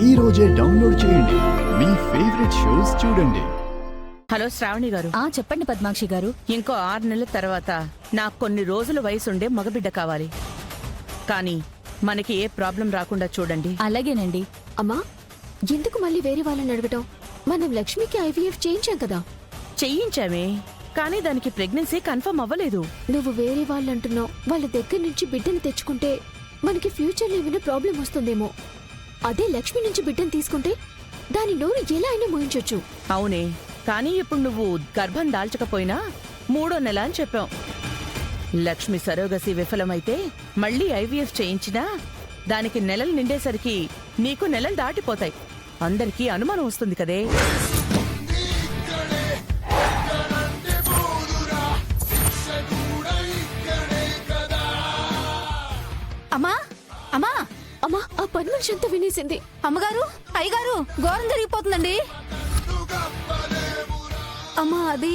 ఈ రోజే డౌన్లోడ్ చేయండి. మీ ఫేవరెట్ షోస్ చూడండి. హలో శ్రావణి గారు. చెప్పండి పద్మాక్షి గారు. ఇంకో 6 నెలల తర్వాత నాకు కొన్ని రోజుల వయసుండే మగబిడ్డ కావాలి. కానీ మనకి ఏ ప్రాబ్లం రాకుండా చూడండి. అలాగేనండి. అమ్మా, ఎందుకు మళ్ళీ వేరే వాళ్ళని అడగటం? మనం లక్ష్మికి ఐవీఎఫ్ చేయించాం కదా. చెయ్యించామే, కానీ దానికి ప్రెగ్నెన్సీ కన్ఫర్మ్ అవ్వలేదు. నువ్వు వేరే వాళ్ళు అంటున్నావు. వాళ్ళ దగ్గర నుంచి బిడ్డను తెచ్చుకుంటే మనకి ఫ్యూచర్లో ఏమైనా ప్రాబ్లం వస్తుందేమో. అదే లక్ష్మి నుంచి బిడ్డను తీసుకుంటే దాని నోరు ఎలా అయినా మోయించొచ్చు. అవునే, కానీ ఇప్పుడు నువ్వు గర్భం దాల్చకపోయినా 3వ నెల అని చెప్పావు. లక్ష్మి సరోగసి విఫలమైతే మళ్ళీ ఐవీఎఫ్ చేయించినా దానికి నెలలు నిండేసరికి నీకు నెలలు దాటిపోతాయి. అందరికీ అనుమానం వస్తుంది కదే. అమ్మా అమ్మా అమ్మా, ఆ పని మనిషి అంతా వినేసింది. అమ్మగారు, అయ్యగారు, ఘోరం జరిగిపోతుందండి. అమ్మా, అది